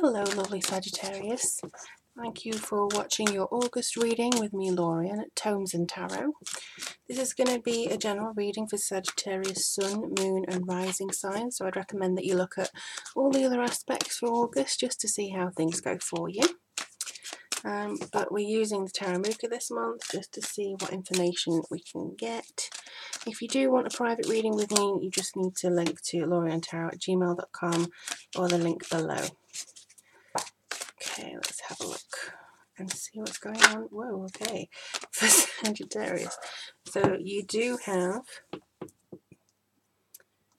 Hello lovely Sagittarius, thank you for watching your August reading with me Lorian at Tomes and Tarot. This is going to be a general reading for Sagittarius Sun, Moon and Rising signs, so I'd recommend that you look at all the other aspects for August just to see how things go for you. But we're using the Taramuka this month just to see what information we can get. If you do want a private reading with me, you just need to link to loriantarot@gmail.com or the link below. Okay, let's have a look and see what's going on. Whoa, okay, for Sagittarius. So you do have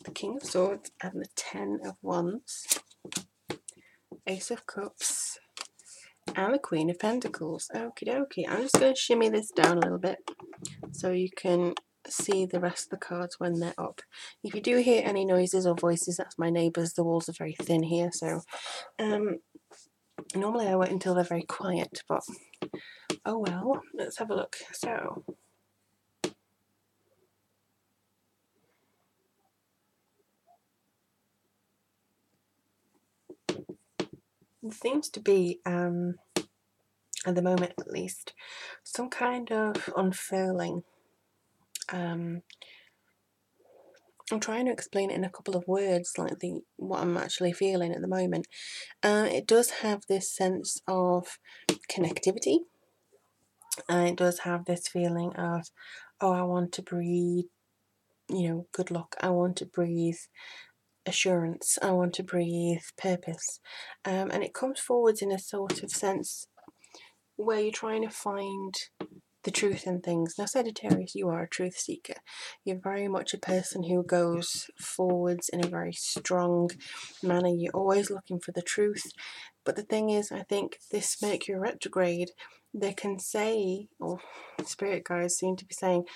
the King of Swords and the Ten of Wands, Ace of Cups, and the Queen of Pentacles. Okie dokie. I'm just going to shimmy this down a little bit so you can see the rest of the cards when they're up. If you do hear any noises or voices, that's my neighbours. The walls are very thin here, so normally I wait until they're very quiet, but oh well. Let's have a look. So there seems to be, at the moment at least, some kind of unfurling. I'm trying to explain it in a couple of words, like what I'm actually feeling at the moment. It does have this sense of connectivity, and it does have this feeling of, oh, I want to breathe, good luck. I want to breathe assurance. I want to breathe purpose. And it comes forwards in a sort of sense where you're trying to find the truth in things. Now, Sagittarius, you are a truth seeker. You're very much a person who goes forwards in a very strong manner. You're always looking for the truth. But the thing is, I think this Mercury retrograde, they can say, or spirit guides seem to be saying,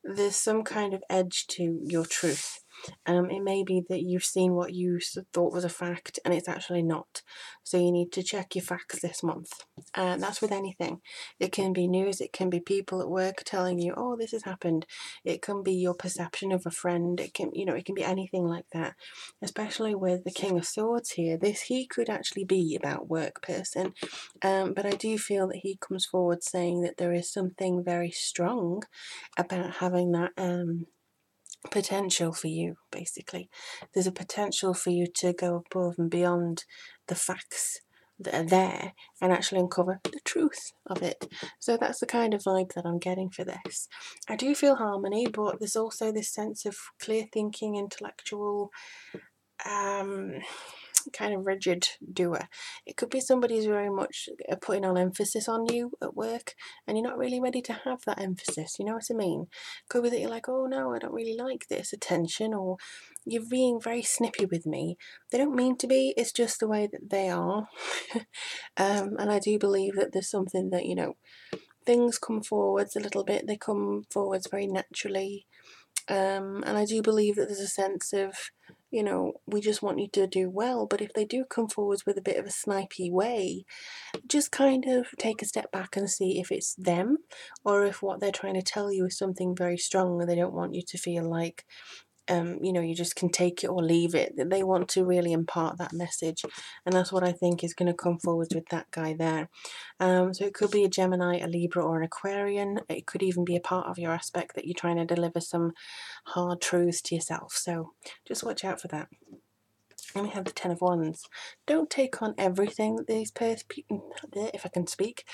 there's some kind of edge to your truth. It may be that you've seen what you thought was a fact and it's actually not. So you need to check your facts this month. That's with anything. It can be news, it can be people at work telling you, oh, this has happened. It can be your perception of a friend. It can, it can be anything like that. Especially with the King of Swords here. He could actually be about work person. But I do feel that he comes forward saying that there is something very strong about having that potential for you. Basically, there's a potential for you to go above and beyond the facts that are there and actually uncover the truth of it. So that's the kind of vibe that I'm getting for this. I do feel harmony, but there's also this sense of clear thinking, intellectual, kind of rigid doer. It could be somebody who's very much putting on emphasis on you at work and you're not really ready to have that emphasis, you know what I mean? Could be that you're like, oh no, I don't really like this attention, or you're being very snippy with me. They don't mean to be, it's just the way that they are. And I do believe that there's something that, things come forwards a little bit, they come forwards very naturally. And I do believe that there's a sense of, we just want you to do well, but if they do come forwards with a bit of a snipey way, just kind of take a step back and see if it's them or if what they're trying to tell you is something very strong and they don't want you to feel like, you just can take it or leave it. They want to really impart that message, and that's what I think is going to come forward with that guy there. So it could be a Gemini, a Libra or an Aquarian. It could even be a part of your aspect that you're trying to deliver some hard truths to yourself, so just watch out for that. And we have the Ten of Wands. Don't take on everything that these people, if I can speak,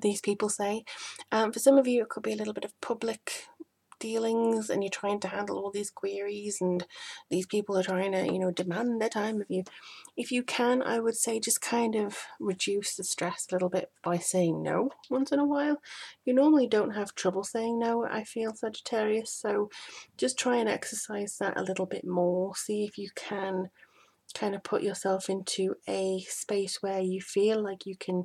these people say. For some of you it could be a little bit of public dealings and you're trying to handle all these queries and these people are trying to demand their time of you. If you can, I would say just kind of reduce the stress a little bit by saying no once in a while. You normally don't have trouble saying no, I feel, Sagittarius, so just try and exercise that a little bit more. See if you can kind of put yourself into a space where you feel like you can,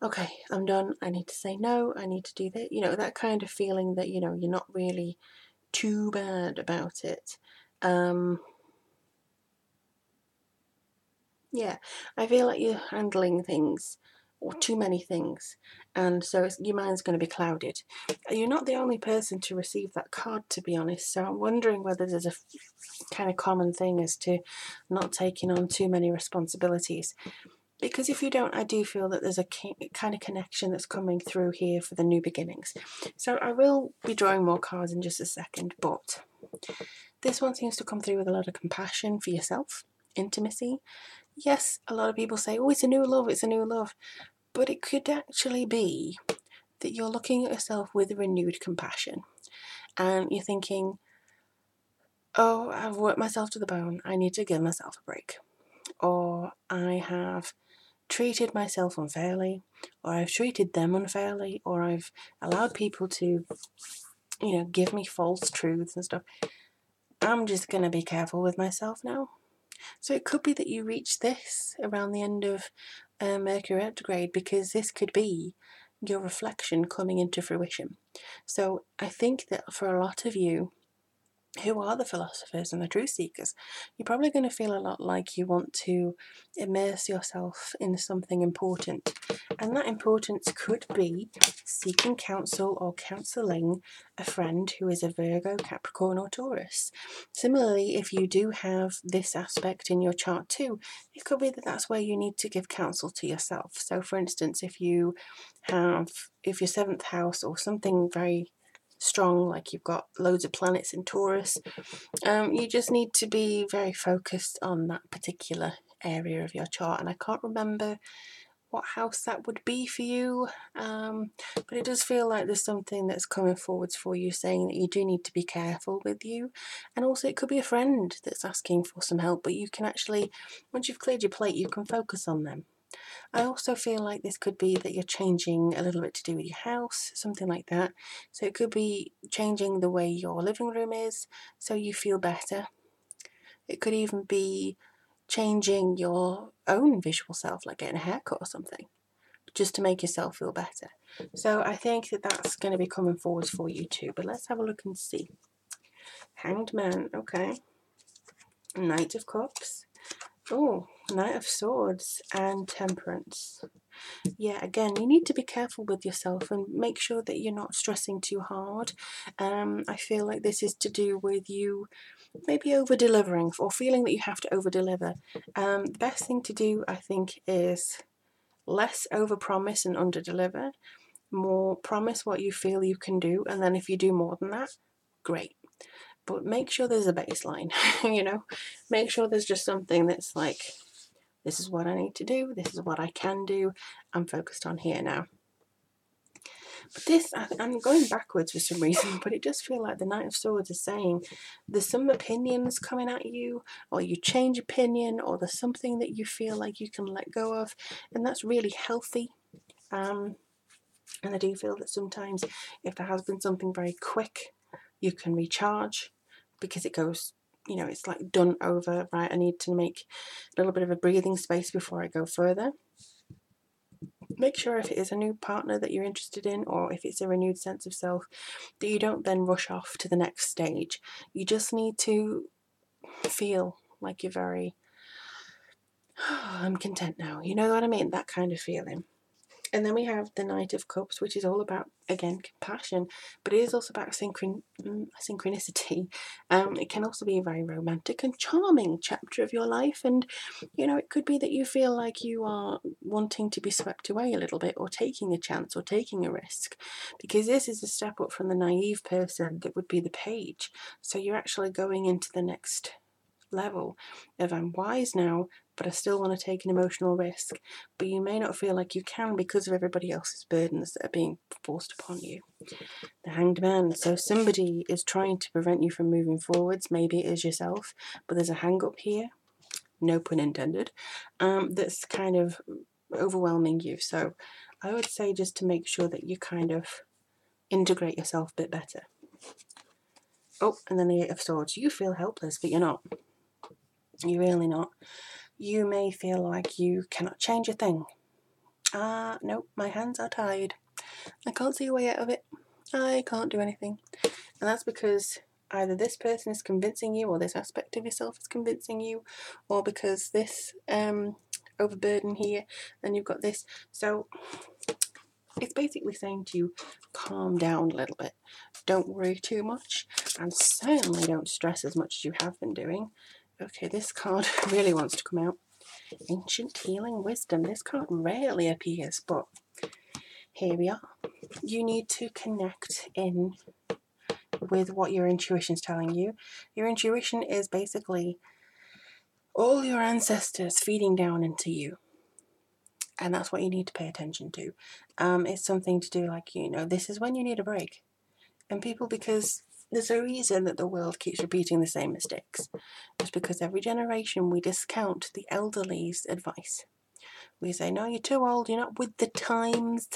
okay, I'm done, I need to say no, I need to do that, that kind of feeling that, you're not really too bad about it. Yeah, I feel like you're handling things, or too many things, and so your mind's going to be clouded. You're not the only person to receive that card, to be honest, so I'm wondering whether there's a kind of common thing as to not taking on too many responsibilities. Because if you don't, I do feel that there's a kind of connection that's coming through here for the new beginnings. So I will be drawing more cards in just a second, but this one seems to come through with a lot of compassion for yourself, intimacy. Yes, a lot of people say, oh, it's a new love, it's a new love. But it could actually be that you're looking at yourself with renewed compassion. And you're thinking, oh, I've worked myself to the bone, I need to give myself a break. Or I have treated myself unfairly, or I've treated them unfairly, or I've allowed people to, give me false truths and stuff. I'm just going to be careful with myself now. So it could be that you reach this around the end of Mercury retrograde, because this could be your reflection coming into fruition. So I think that for a lot of you who are the philosophers and the truth seekers, you're probably going to feel a lot like you want to immerse yourself in something important. And that importance could be seeking counsel or counselling a friend who is a Virgo, Capricorn or Taurus. Similarly, if you do have this aspect in your chart too, it could be that that's where you need to give counsel to yourself. So for instance, if your 7th house or something very strong, like you've got loads of planets in Taurus, you just need to be very focused on that particular area of your chart. And I can't remember what house that would be for you, but it does feel like there's something that's coming forwards for you, saying that you do need to be careful with you. And also it could be a friend that's asking for some help, but you can actually, once you've cleared your plate, you can focus on them. I also feel like this could be that you're changing a little bit to do with your house, something like that. So it could be changing the way your living room is so you feel better. It could even be changing your own visual self, like getting a haircut or something, just to make yourself feel better. So I think that that's going to be coming forwards for you too. But let's have a look and see. Hanged Man, okay. Knight of Cups. Oh, Knight of Swords and Temperance. Yeah, again, you need to be careful with yourself and make sure that you're not stressing too hard. I feel like this is to do with you maybe over-delivering or feeling that you have to over-deliver. The best thing to do, I think, is less over-promise and under-deliver. More promise what you feel you can do, and then if you do more than that, great. But make sure there's a baseline, Make sure there's just something that's like, this is what I need to do, this is what I can do, I'm focused on here now. But this, I'm going backwards for some reason, but it does feel like the Knight of Swords is saying there's some opinions coming at you, or you change opinion, or there's something that you feel like you can let go of, and that's really healthy. And I do feel that sometimes if there has been something very quick, you can recharge, because it goes, it's like done over, right? I need to make a little bit of a breathing space before I go further. Make sure if it is a new partner that you're interested in, or if it's a renewed sense of self, that you don't then rush off to the next stage. You just need to feel like you're very, I'm content now. You know what I mean? That kind of feeling. And then we have the Knight of Cups, which is all about, again, compassion, but it is also about synchronicity. It can also be a very romantic and charming chapter of your life, and it could be that you feel like you are wanting to be swept away a little bit, or taking a chance, or taking a risk, because this is a step up from the naive person that would be the Page. So you're actually going into the next level of, I'm wise now, but I still want to take an emotional risk, but you may not feel like you can because of everybody else's burdens that are being forced upon you. The Hanged Man. So somebody is trying to prevent you from moving forwards. Maybe it is yourself, but there's a hang up here, no pun intended, that's kind of overwhelming you. So I would say just to make sure that you kind of integrate yourself a bit better. Oh, and then the Eight of Swords. You feel helpless, but you're not. You're really not. You may feel like you cannot change a thing. Nope, my hands are tied. I can't see a way out of it. I can't do anything. And that's because either this person is convincing you, or this aspect of yourself is convincing you, or because this overburden here, and you've got this. So it's basically saying to you, calm down a little bit. Don't worry too much, and certainly don't stress as much as you have been doing. Okay, this card really wants to come out. Ancient healing wisdom. This card rarely appears, but here we are. You need to connect in with what your intuition is telling you. Your intuition is basically all your ancestors feeding down into you. And that's what you need to pay attention to. It's something to do like, this is when you need a break. And people, because there's a reason that the world keeps repeating the same mistakes. It's because every generation we discount the elderly's advice. We say, no, you're too old, you're not with the times.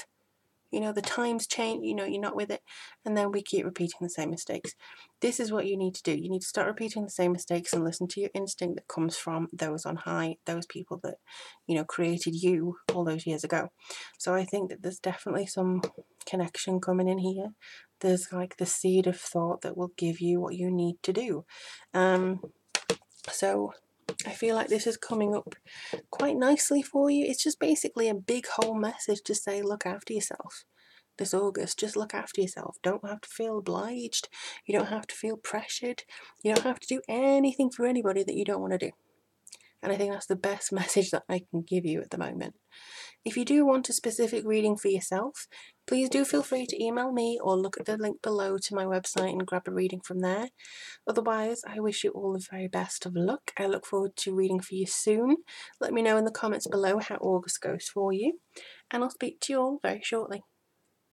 The times change, you're not with it. And then we keep repeating the same mistakes. This is what you need to do. You need to start repeating the same mistakes and listen to your instinct that comes from those on high, those people that, created you all those years ago. So I think that there's definitely some connection coming in here. There's like the seed of thought that will give you what you need to do. So I feel like this is coming up quite nicely for you. It's just basically a big whole message to say, look after yourself. This August, just look after yourself. Don't have to feel obliged. You don't have to feel pressured. You don't have to do anything for anybody that you don't want to do. And I think that's the best message that I can give you at the moment. If you do want a specific reading for yourself, please do feel free to email me or look at the link below to my website and grab a reading from there. Otherwise, I wish you all the very best of luck. I look forward to reading for you soon. Let me know in the comments below how August goes for you, and I'll speak to you all very shortly.